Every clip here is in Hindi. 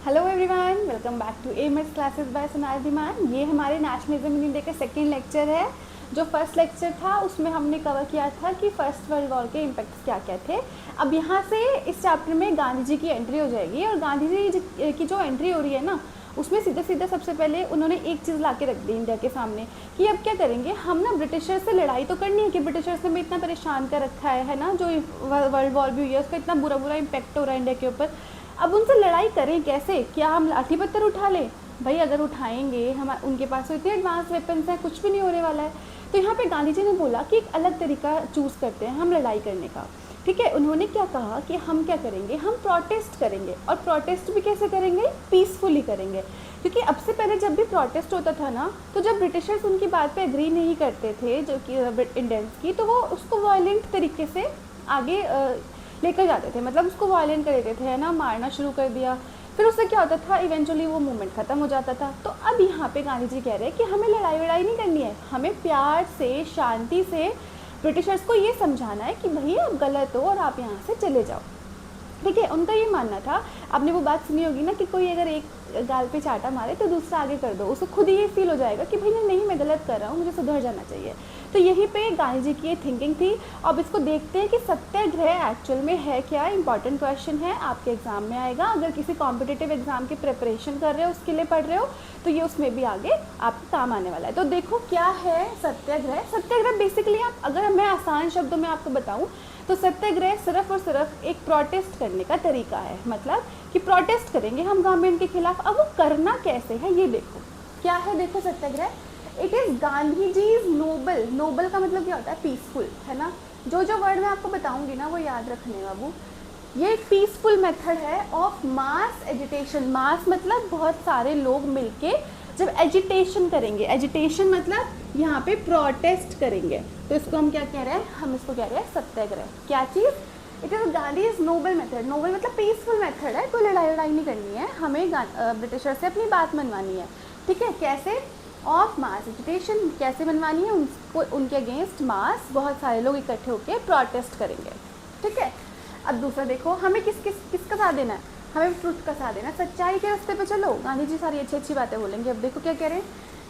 Hello everyone, welcome back to MS classes by Sonal Dhiman. ये हमारे नेशनलिज्म इन इंडिया का सेकेंड लेक्चर है। जो फर्स्ट लेक्चर था उसमें हमने कवर किया था कि फर्स्ट वर्ल्ड वॉर के इम्पैक्ट्स क्या क्या थे। अब यहाँ से इस चैप्टर में गांधी जी की एंट्री हो जाएगी और गांधी जी की जो एंट्री हो रही है ना, उसमें सीधा सीधा सबसे पहले उन्होंने एक चीज़ ला के रख दी इंडिया के सामने कि अब क्या करेंगे हम ना, ब्रिटिशर्स से लड़ाई तो करनी है कि ब्रिटिशर्स ने भी इतना परेशान कर रखा है ना, जो वर्ल्ड वॉर भी हुई है उसका इतना बुरा बुरा इम्पैक्ट हो रहा है इंडिया के ऊपर। अब उनसे लड़ाई करें कैसे? क्या हम लाठी पत्थर उठा लें? भाई अगर उठाएंगे हम, उनके पास तो इतने एडवांस वेपन्स हैं, कुछ भी नहीं होने वाला है। तो यहाँ पे गांधी जी ने बोला कि एक अलग तरीका चूज़ करते हैं हम लड़ाई करने का। ठीक है, उन्होंने क्या कहा कि हम क्या करेंगे, हम प्रोटेस्ट करेंगे। और प्रोटेस्ट भी कैसे करेंगे? पीसफुली करेंगे। क्योंकि अब से पहले जब भी प्रोटेस्ट होता था ना, तो जब ब्रिटिशर्स उनकी बात पे एग्री नहीं करते थे, जो कि इंडियंस की, तो वो उसको वायलेंट तरीके से आगे लेकर जाते थे। मतलब उसको वायलेंट कर देते थे, है ना, मारना शुरू कर दिया। फिर उससे क्या होता था, इवेंचुअली वो मूवमेंट ख़त्म हो जाता था। तो अब यहाँ पे गांधी जी कह रहे हैं कि हमें लड़ाई वड़ाई नहीं करनी है, हमें प्यार से, शांति से ब्रिटिशर्स को ये समझाना है कि भैया आप गलत हो और आप यहाँ से चले जाओ। ठीक है, उनका ये मानना था। आपने वो बात सुनी होगी ना कि कोई अगर एक गाल पे चाटा मारे तो दूसरा आगे कर दो, उसको खुद ही ये फील हो जाएगा कि भाई नहीं, मैं गलत कर रहा हूँ, मुझे सुधर जाना चाहिए। तो यहीं पे गांधी जी की ये थिंकिंग थी। अब इसको देखते हैं कि सत्याग्रह एक्चुअल में है क्या। इंपॉर्टेंट क्वेश्चन है, आपके एग्जाम में आएगा। अगर किसी कॉम्पिटिटिव एग्जाम की प्रिपरेशन कर रहे हो, उसके लिए पढ़ रहे हो, तो ये उसमें भी आगे आपके काम आने वाला है। तो देखो क्या है सत्याग्रह। सत्याग्रह बेसिकली, आप अगर मैं आसान शब्दों में आपको बताऊँ तो सत्याग्रह सिर्फ और सिर्फ एक प्रोटेस्ट करने का तरीका है। मतलब कि प्रोटेस्ट करेंगे हम गवर्नमेंट के खिलाफ। अब वो करना कैसे है ये देखो। क्या है, देखो satyagraha, it is Gandhi ji is noble. Noble का मतलब क्या होता है? पीसफुल, है ना। जो जो वर्ड मैं आपको बताऊंगी ना वो याद रखने बाबू। ये एक पीसफुल मेथड है ऑफ मास एजिटेशन। मास मतलब बहुत सारे लोग मिलके जब एजिटेशन करेंगे, एजिटेशन मतलब यहाँ पे प्रोटेस्ट करेंगे, तो इसको हम क्या कह रहे हैं? हम इसको कह रहे हैं सत्याग्रह। क्या चीज़? It is Gandhi is noble method. Noble मतलब पीसफुल मेथड है, कोई लड़ाई लड़ाई नहीं करनी है, हमें ब्रिटिशर से अपनी बात मनवानी है। ठीक है, कैसे? Of mass agitation. कैसे मनवानी है? उनको, उनके अगेंस्ट मास बहुत सारे लोग इकट्ठे होकर प्रोटेस्ट करेंगे। ठीक है, अब दूसरा देखो, हमें किसका साथ देना है? हमें ट्रूथ का साथ देना है, सच्चाई के रास्ते पे चलो। गांधी जी सारी अच्छी अच्छी बातें बोलेंगे। अब देखो क्या कह रहे हैं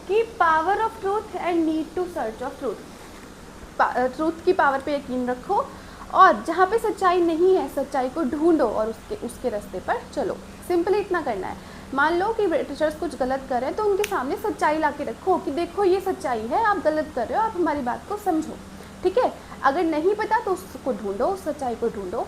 कि power of truth and need to search of truth. Truth की पावर पे यकीन रखो और जहाँ पे सच्चाई नहीं है, सच्चाई को ढूंढो और उसके रास्ते पर चलो। सिंपली इतना करना है। मान लो कि ब्रिटिशर्स कुछ गलत कर रहे हैं, तो उनके सामने सच्चाई ला के रखो कि देखो ये सच्चाई है, आप गलत कर रहे हो, आप हमारी बात को समझो। ठीक है, अगर नहीं पता तो उसको ढूंढो, उस सच्चाई को ढूंढो।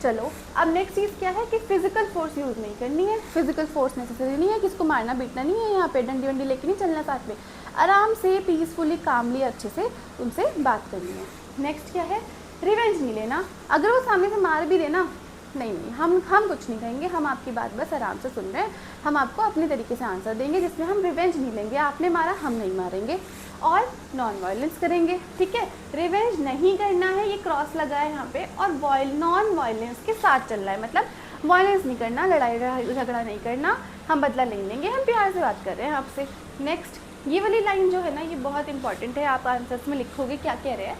चलो, अब नेक्स्ट चीज़ क्या है कि फिजिकल फोर्स यूज़ नहीं करनी है। फिजिकल फोर्स नेसेसरी नहीं है, किसको मारना पीटना नहीं है, यहाँ पे डंडी वंडी लेके नहीं चलना, साथ में आराम से पीसफुली कामली अच्छे से उनसे बात करनी है। नेक्स्ट क्या है? रिवेंज नहीं लेना। अगर वो सामने से मार भी देना, नहीं, हम कुछ नहीं कहेंगे, हम आपकी बात बस आराम से सुन रहे हैं, हम आपको अपने तरीके से आंसर देंगे जिसमें हम रिवेंज नहीं लेंगे। आपने मारा, हम नहीं मारेंगे। और नॉन वायलेंस करेंगे। ठीक है, रिवेंज नहीं करना है, ये क्रॉस लगा है यहाँ पे, और नॉन वायलेंस के साथ चल रहा है। मतलब वायलेंस नहीं करना, लड़ाई झगड़ा नहीं करना, हम बदला नहीं लेंगे, हम प्यार से बात कर रहे हैं आपसे। नेक्स्ट, ये वाली लाइन जो है ना, ये बहुत इंपॉर्टेंट है। आप आंसर्स में लिखोगे क्या कह रहे हैं।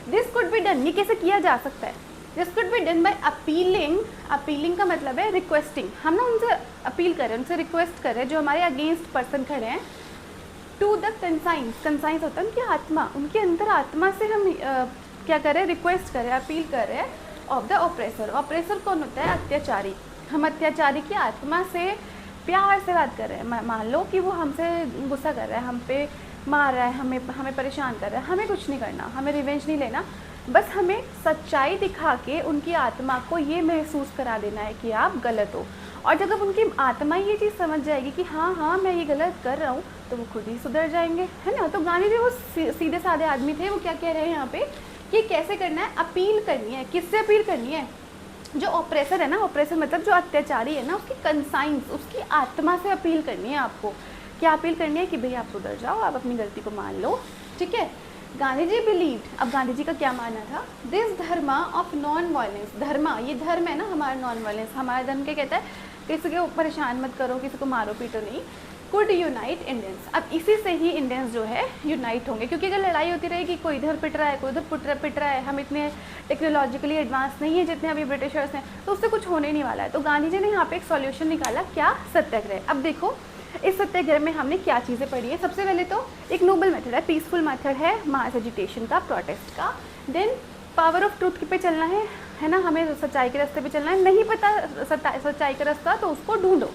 दिस कुड बी डन, ये कैसे किया जा सकता है? This could be done by appealing. Appealing का मतलब है रिक्वेस्टिंग। हम ना उनसे अपील कर रहे हैं, उनसे रिक्वेस्ट कर रहे हैं, जो हमारे अगेंस्ट पर्सन खड़े हैं, टू द कंसाइंस। कंसाइंस होता है उनकी आत्मा, उनके अंदर आत्मा से हम क्या कर रहे हैं? रिक्वेस्ट कर रहे हैं, अपील कर रहे हैं ऑफ द ऑपरेसर। ऑपरेसर कौन होता है? अत्याचारी। हम अत्याचारी की आत्मा से प्यार से बात कर रहे हैं। मान लो कि वो हमसे गुस्सा कर रहा है, हम पे मार रहा है, हमें परेशान कर रहा है, हमें कुछ नहीं करना, हमें रिवेंज नहीं लेना, बस हमें सच्चाई दिखा के उनकी आत्मा को ये महसूस करा देना है कि आप गलत हो। और जब उनकी आत्मा ये चीज़ समझ जाएगी कि हाँ मैं ये गलत कर रहा हूँ, तो वो खुद ही सुधर जाएंगे, है ना। तो गांधी जी वो सीधे साधे आदमी थे। वो क्या कह रहे हैं यहाँ पे कि कैसे करना है? अपील करनी है। किससे अपील करनी है? जो ऑपरेसर है ना, ऑपरेसर मतलब जो अत्याचारी है ना, उसकी कंसाइंस, उसकी आत्मा से अपील करनी है आपको। क्या अपील करनी है? कि भाई आप सुधर जाओ, आप अपनी गलती को मान लो। ठीक है, गांधी जी बिलीव्ड। अब गांधी जी का क्या मानना था? This dharma of non violence. Dharma, ये धर्म है ना हमारा, नॉन वायलेंस। हमारा धर्म क्या कहता है? किसी को परेशान मत करो, किसी को मारो पीटो नहीं। Could unite Indians. अब इसी से ही इंडियंस जो है यूनाइट होंगे, क्योंकि अगर लड़ाई होती रहेगी, कोई इधर पिट रहा है, कोई उधर पिट रहा है, हम इतने टेक्नोलॉजिकली एडवांस नहीं है जितने अभी ब्रिटिशर्स हैं, तो उससे कुछ होने नहीं वाला है। तो गांधी जी ने यहाँ पे एक सॉल्यूशन निकाला, क्या? सत्याग्रह। अब देखो इस सत्याग्रह में हमने क्या चीज़ें पढ़ी है। सबसे पहले तो एक नोबल मेथड है, पीसफुल मेथड है मास एजिटेशन का, प्रोटेस्ट का। देन पावर ऑफ ट्रूथ पे चलना है ना, हमें सच्चाई के रास्ते पे चलना है। नहीं पता सच्चाई का रास्ता तो उसको ढूंढो।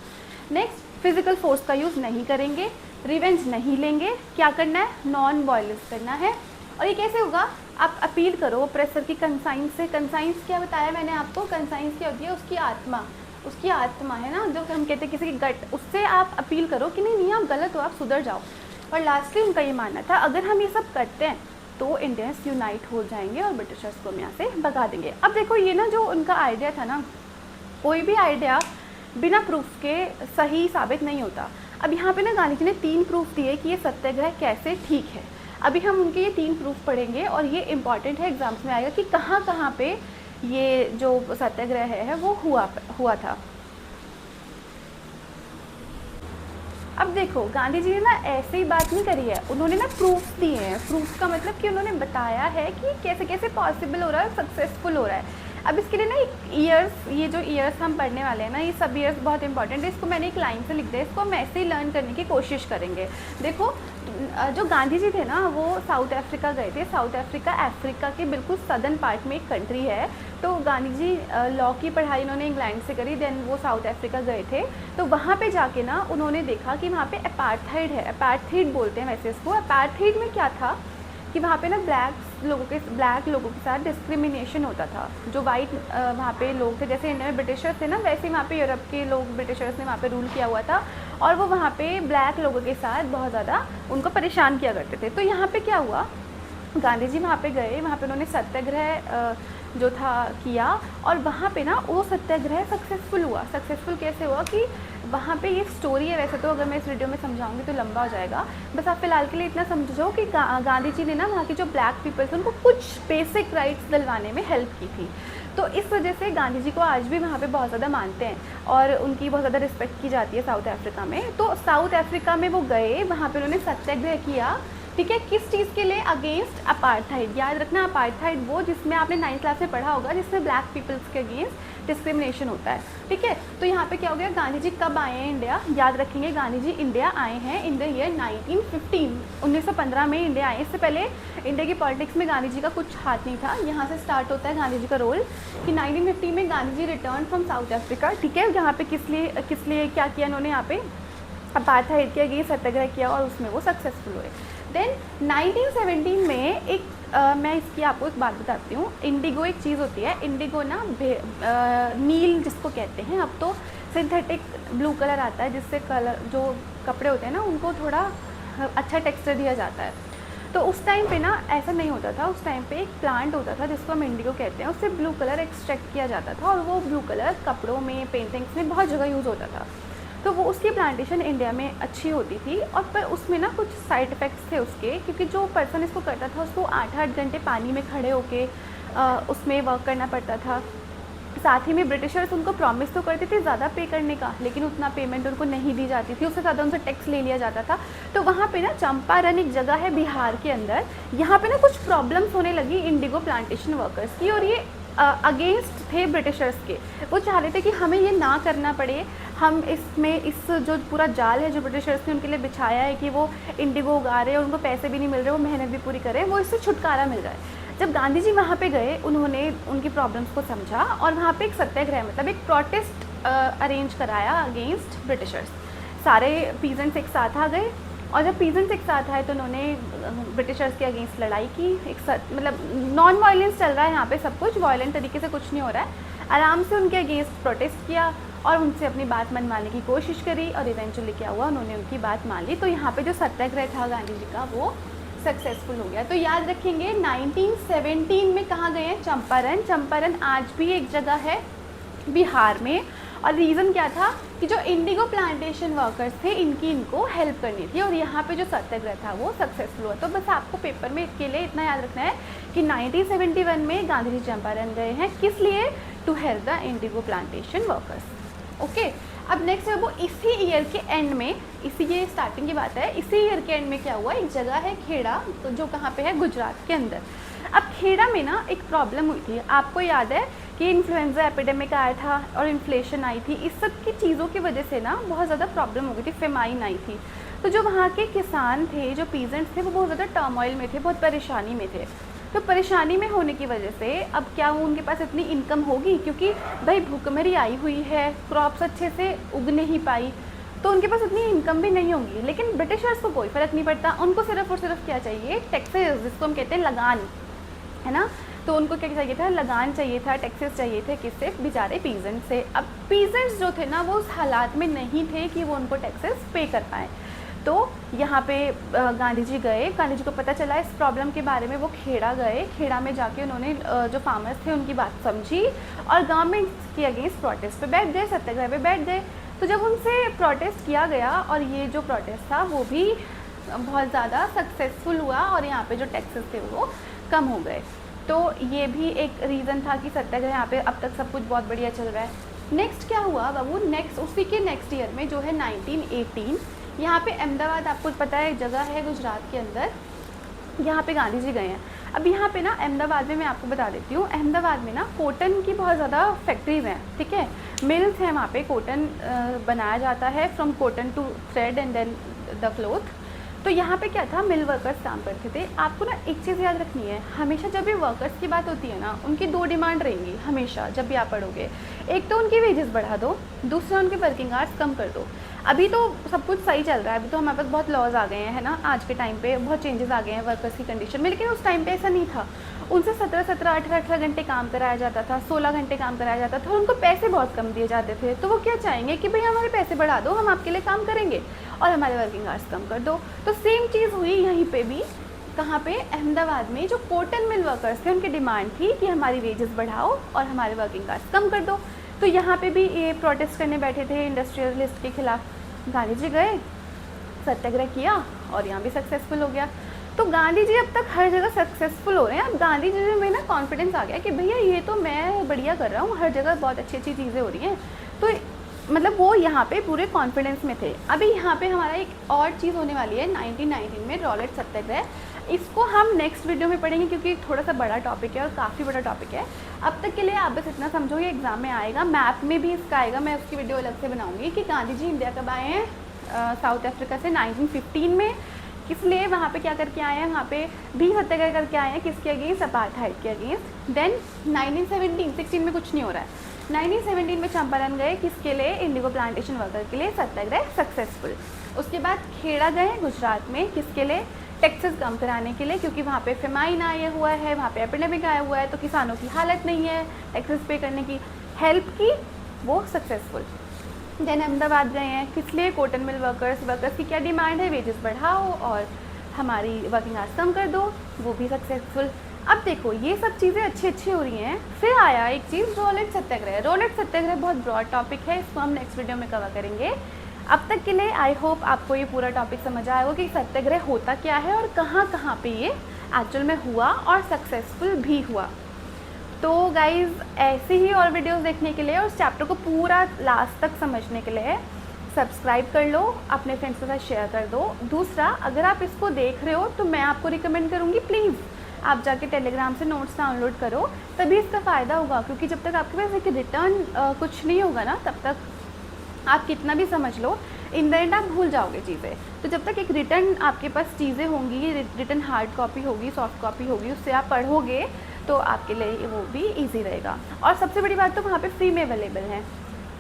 नेक्स्ट, फिजिकल फोर्स का यूज़ नहीं करेंगे, रिवेंज नहीं लेंगे। क्या करना है? नॉन वायलेंस करना है। और ये कैसे होगा? आप अपील करो प्रेशर की कंसाइंस से। कंसाइंस क्या बताया मैंने आपको? कंसाइंस क्या होती है? उसकी आत्मा, उसकी आत्मा है ना, जो हम कहते हैं किसी की गट, उससे आप अपील करो कि नहीं नहीं आप गलत हो, आप सुधर जाओ। और लास्टली उनका ये मानना था अगर हम ये सब करते हैं तो इंडियंस यूनाइट हो जाएंगे और ब्रिटिशर्स को हम यहाँ से भगा देंगे। अब देखो ये ना जो उनका आइडिया था ना, कोई भी आइडिया बिना प्रूफ के सही साबित नहीं होता। अब यहाँ पे ना गांधी जी ने 3 प्रूफ दिए कि ये सत्याग्रह कैसे ठीक है। अभी हम उनके ये 3 प्रूफ पढ़ेंगे और ये इंपॉर्टेंट है, एग्जाम्स में आएगा कि कहाँ कहाँ पे ये जो सत्याग्रह है वो हुआ था। अब देखो गांधी जी ने ना ऐसे ही बात नहीं करी है, उन्होंने ना प्रूफ दिए हैं। प्रूफ का मतलब कि उन्होंने बताया है कि कैसे कैसे पॉसिबल हो रहा है, सक्सेसफुल हो रहा है। अब इसके लिए ना एक ईयर्स, ये जो ईयर्स हम पढ़ने वाले हैं ना, ये सब ईयर्स बहुत इंपॉर्टेंट है। इसको मैंने एक लाइन से लिख दिया, इसको हम ऐसे ही लर्न करने की कोशिश करेंगे। देखो जो गांधी जी थे ना वो साउथ अफ्रीका गए थे। साउथ अफ्रीका के बिल्कुल सदर्न पार्ट में एक कंट्री है। तो गांधी जी लॉ की पढ़ाई उन्होंने इंग्लैंड से करी, देन वो साउथ अफ्रीका गए थे। तो वहाँ पे जाके ना उन्होंने देखा कि वहाँ पे अपार्थाइड है, अपार्थाइड बोलते हैं वैसे इसको। अपार्थाइड में क्या था कि वहाँ पे ना ब्लैक लोगों के साथ डिस्क्रिमिनेशन होता था। जो वाइट वहाँ पे लोग थे, जैसे इंडिया में ब्रिटिशर्स थे ना, वैसे ही वहाँ पे यूरोप के लोग, ब्रिटिशर्स ने वहाँ पे रूल किया हुआ था और वो वहाँ पे ब्लैक लोगों के साथ बहुत ज़्यादा उनको परेशान किया करते थे। तो यहाँ पे क्या हुआ, गांधी जी वहाँ पे गए, वहाँ पे उन्होंने सत्याग्रह जो था किया और वहाँ पे ना वो सत्याग्रह सक्सेसफुल हुआ। सक्सेसफुल कैसे हुआ कि वहाँ पे ये स्टोरी है, वैसे तो अगर मैं इस वीडियो में समझाऊंगी तो लंबा हो जाएगा, बस आप फिलहाल के लिए इतना समझो कि गांधी जी ने ना वहाँ की जो ब्लैक पीपल थे उनको कुछ बेसिक राइट्स दिलवाने में हेल्प की थी। तो इस वजह से गांधी जी को आज भी वहाँ पे बहुत ज़्यादा मानते हैं और उनकी बहुत ज़्यादा रिस्पेक्ट की जाती है साउथ अफ्रीका में। तो साउथ अफ्रीका में वो गए, वहाँ पर उन्होंने सत्याग्रह किया, ठीक है, किस चीज़ के लिए? Against apartheid. याद रखना अपार्थाइड वो जिसमें आपने 9th क्लास में पढ़ा होगा, जिसमें ब्लैक पीपल्स के अगेंस्ट डिस्क्रिमिनेशन होता है, ठीक है। तो यहाँ पे क्या हो गया, गांधी जी कब आए हैं इंडिया? याद रखेंगे गांधी जी इंडिया आए हैं इन द ईयर 1915, 1915 में इंडिया आए। इससे पहले इंडिया की पॉलिटिक्स में गांधी जी का कुछ हाथ नहीं था। यहाँ से स्टार्ट होता है गांधी जी का रोल कि 1950 में Gandhi ji return from south Africa, ठीक है। यहाँ पे किस लिए क्या किया इन्होंने? यहाँ पे अपार्थाइड के अगेंस्ट सत्याग्रह किया और उसमें वो सक्सेसफुल हुए। देन 1917 में एक मैं इसकी आपको एक बात बताती हूँ। इंडिगो एक चीज़ होती है, इंडिगो ना नील जिसको कहते हैं, अब तो सिंथेटिक ब्लू कलर आता है जिससे कलर जो कपड़े होते हैं ना उनको थोड़ा अच्छा टेक्सचर दिया जाता है। तो उस टाइम पे ना ऐसा नहीं होता था। उस टाइम पे एक प्लांट होता था जिसको हम इंडिगो कहते हैं, उससे ब्लू कलर एक्सट्रैक्ट किया जाता था और वो ब्लू कलर कपड़ों में, पेंटिंग्स में बहुत जगह यूज़ होता था। तो वो उसकी प्लांटेशन इंडिया में अच्छी होती थी और पर उसमें ना कुछ साइड इफ़ेक्ट्स थे उसके, क्योंकि जो पर्सन इसको करता था उसको 8-8 घंटे पानी में खड़े होके उसमें वर्क करना पड़ता था। साथ ही में ब्रिटिशर्स उनको प्रॉमिस तो करते थे ज़्यादा पे करने का, लेकिन उतना पेमेंट उनको नहीं दी जाती थी, उससे ज़्यादा उनसे टैक्स ले लिया जाता था। तो वहाँ पे ना चंपारण एक जगह है बिहार के अंदर, यहाँ पे ना कुछ प्रॉब्लम्स होने लगी इंडिगो प्लांटेशन वर्कर्स की और ये अगेंस्ट थे ब्रिटिशर्स के। वो चाह रहे थे कि हमें ये ना करना पड़े, हम इसमें इस जो पूरा जाल है जो ब्रिटिशर्स ने उनके लिए बिछाया है कि वो इंडिगो उगा रहे हैं और उनको पैसे भी नहीं मिल रहे, वो मेहनत भी पूरी कर रहे हैं, वो इससे छुटकारा मिल रहा है। जब गांधी जी वहाँ पे गए उन्होंने उनकी प्रॉब्लम्स को समझा और वहाँ पे एक सत्याग्रह मतलब एक प्रोटेस्ट अरेंज कराया अगेंस्ट ब्रिटिशर्स। सारे पीजेंट्स एक साथ आ गए और जब पीजेंट्स एक साथ आए तो उन्होंने ब्रिटिशर्स के अगेंस्ट लड़ाई की। एक साथ मतलब नॉन वायलेंस चल रहा है यहाँ पे, सब कुछ वायलेंट तरीके से कुछ नहीं हो रहा है। आराम से उनके अगेंस्ट प्रोटेस्ट किया और उनसे अपनी बात मनवाने की कोशिश करी और इवेंचुअली क्या हुआ, उन्होंने उनकी बात मान ली। तो यहाँ पे जो सत्याग्रह था गांधी जी का वो सक्सेसफुल हो गया। तो याद रखेंगे 1917 में कहाँ गए हैं? चंपारण। चंपारण आज भी एक जगह है बिहार में और रीज़न क्या था कि जो इंडिगो प्लांटेशन वर्कर्स थे इनको हेल्प करनी थी और यहाँ पे जो सत्याग्रह था वो सक्सेसफुल हुआ। तो बस आपको पेपर में के लिए इतना याद रखना है कि 1971 में गांधी जी चंपारण गए हैं, किस लिए? To help the indigo plantation workers. Okay, अब नेक्स्ट है वो इसी ईयर के एंड में, इसी ये स्टार्टिंग की बात है, इसी ईयर के एंड में क्या हुआ, एक जगह है खेड़ा, तो जो कहाँ पे है, गुजरात के अंदर। अब खेड़ा में ना एक प्रॉब्लम हुई थी, आपको याद है कि इन्फ्लुएंजा एपिडेमिक आया था और इन्फ्लेशन आई थी, इस सब की चीज़ों की वजह से ना बहुत ज़्यादा प्रॉब्लम हो गई थी, फेमाइन आई थी। तो जो वहाँ के किसान थे, जो पीजेंट्स थे, वो बहुत ज़्यादा टर्मोइल में थे, बहुत परेशानी में थे। तो परेशानी में होने की वजह से अब क्या वो उनके पास इतनी इनकम होगी, क्योंकि भाई भूखमरी आई हुई है, क्रॉप्स अच्छे से उग नहीं पाई, तो उनके पास इतनी इनकम भी नहीं होगी। लेकिन ब्रिटिशर्स को कोई फ़र्क नहीं पड़ता, उनको सिर्फ और सिर्फ क्या चाहिए, टैक्सेस, जिसको हम कहते हैं लगान, है ना। तो उनको क्या चाहिए था, लगान चाहिए था, टैक्सेस चाहिए थे, किससे, बेचारे पीजेंट से। अब पीजेंट्स जो थे ना वो उस हालात में नहीं थे कि वो उनको टैक्सेस पे कर पाएँ। तो यहाँ पे गांधी जी गए, गांधी जी को पता चला इस प्रॉब्लम के बारे में, वो खेड़ा गए, खेड़ा में जाके उन्होंने जो फार्मर्स थे उनकी बात समझी और गवर्नमेंट के अगेंस्ट प्रोटेस्ट पे बैठ गए, सत्याग्रह पे बैठ गए। तो जब उनसे प्रोटेस्ट किया गया और ये जो प्रोटेस्ट था वो भी बहुत ज़्यादा सक्सेसफुल हुआ और यहाँ पे जो टैक्सेस थे वो कम हो गए। तो ये भी एक रीज़न था कि सत्याग्रह यहाँ पे अब तक सब कुछ बहुत बढ़िया चल रहा है। नेक्स्ट क्या हुआ बाबू, नेक्स्ट उसी के नेक्स्ट ईयर में जो है 1918, यहाँ पे अहमदाबाद, आपको पता है जगह है गुजरात के अंदर, यहाँ पे गांधी जी गए हैं। अब यहाँ पे ना अहमदाबाद में मैं आपको बता देती हूँ, अहमदाबाद में ना कॉटन की बहुत ज़्यादा फैक्ट्रीज हैं, ठीक है, मिल्स हैं वहाँ पे, कॉटन बनाया जाता है, from cotton to thread and then the cloth. तो यहाँ पे क्या था, मिल वर्कर्स काम करते थे। आपको ना एक चीज़ याद रखनी है, हमेशा जब भी वर्कर्स की बात होती है ना, उनकी दो डिमांड रहेंगी हमेशा, जब भी आप पढ़ोगे। एक तो उनकी वेजेस बढ़ा दो, दूसरा उनके वर्किंग आवर्स कम कर दो। अभी तो सब कुछ सही चल रहा है, अभी तो हमारे पास बहुत लॉज आ गए हैं, है ना, आज के टाइम पे बहुत चेंजेस आ गए हैं वर्कर्स की कंडीशन में। लेकिन उस टाइम पे ऐसा नहीं था, उनसे 17-17, 18-18 घंटे काम कराया जाता था, 16 घंटे काम कराया जाता था और उनको पैसे बहुत कम दिए जाते थे। तो वो क्या चाहेंगे कि भाई हमारे पैसे बढ़ा दो, हम आपके लिए काम करेंगे और हमारे वर्किंग आवर्स कम कर दो। तो सेम चीज़ हुई यहीं पे भी, कहाँ पे, अहमदाबाद में। जो कॉटन मिल वर्कर्स थे उनकी डिमांड थी कि हमारी वेजेस बढ़ाओ और हमारे वर्किंग आवर्स कम कर दो। तो यहाँ पे भी ये प्रोटेस्ट करने बैठे थे इंडस्ट्रियलिस्ट के खिलाफ। गांधी जी गए, सत्याग्रह किया और यहाँ भी सक्सेसफुल हो गया। तो गांधी जी अब तक हर जगह सक्सेसफुल हो रहे हैं। अब गांधी जी में ना कॉन्फिडेंस आ गया कि भैया ये तो मैं बढ़िया कर रहा हूँ, हर जगह बहुत अच्छी अच्छी चीज़ें हो रही हैं। तो मतलब वो यहाँ पे पूरे कॉन्फिडेंस में थे। अभी यहाँ पे हमारा एक और चीज़ होने वाली है 1919 में, रॉलेट सत्याग्रह। इसको हम नेक्स्ट वीडियो में पढ़ेंगे क्योंकि थोड़ा सा बड़ा टॉपिक है और काफ़ी बड़ा टॉपिक है। अब तक के लिए आप बस इतना समझो, ये एग्ज़ाम में आएगा, मैप में भी इसका आएगा, मैं उसकी वीडियो अलग से बनाऊँगी कि गांधी जी इंडिया कब आए हैं, साउथ अफ्रीका से 1915 में, किस लिए वहाँ पे क्या करके आए हैं, वहाँ पे भी सत्याग्रह करके आए हैं, किसके अगेंस्ट, अपार्थाइड के अगेंस्ट। देन 1917, 16 में कुछ नहीं हो रहा है, 1917 में चंपारण गए, किसके लिए, इंडिगो प्लांटेशन वर्कर के लिए, सत्याग्रह सक्सेसफुल। उसके बाद खेड़ा गए गुजरात में, किसके लिए, टैक्सेस कम कराने के लिए, क्योंकि वहाँ पे फेमाइन आया हुआ है, वहाँ पे एपिडेमिक आया हुआ है, तो किसानों की हालत नहीं है टैक्सेस पे करने की, हेल्प की, वो सक्सेसफुल। देन अहमदाबाद गए हैं, किस लिए, कॉटन मिल वर्कर्स की क्या डिमांड है, वेजेस बढ़ाओ और हमारी वर्किंग आवर्स कम कर दो, वो भी सक्सेसफुल। अब देखो ये सब चीज़ें अच्छी हो रही हैं। फिर आया एक चीज़, रॉलेट सत्याग्रह। रॉलेट सत्याग्रह बहुत ब्रॉड टॉपिक है, इसको हम नेक्स्ट वीडियो में कवर करेंगे। अब तक के लिए आई होप आपको ये पूरा टॉपिक समझ आया होगा कि सत्याग्रह होता क्या है और कहाँ पे ये एक्चुअल में हुआ और सक्सेसफुल भी हुआ। तो गाइज़ ऐसे ही और वीडियोस देखने के लिए और इस चैप्टर को पूरा लास्ट तक समझने के लिए सब्सक्राइब कर लो, अपने फ्रेंड्स के साथ शेयर कर दो। दूसरा, अगर आप इसको देख रहे हो तो मैं आपको रिकमेंड करूँगी प्लीज़ आप जाके टेलीग्राम से नोट्स डाउनलोड करो, तभी इसका फ़ायदा होगा। क्योंकि जब तक आपके पास एक रिटर्न कुछ नहीं होगा ना, तब तक आप कितना भी समझ लो, इन द एंड आप भूल जाओगे चीज़ें। तो जब तक एक रिटर्न आपके पास चीज़ें होंगी, रिटर्न हार्ड कॉपी होगी, सॉफ्ट कॉपी होगी, उससे आप पढ़ोगे तो आपके लिए वो भी इजी रहेगा। और सबसे बड़ी बात तो वहाँ पे फ्री में अवेलेबल है।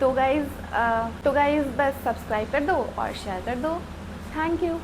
तो गाइज़ बस सब्सक्राइब कर दो और शेयर कर दो। Thank you.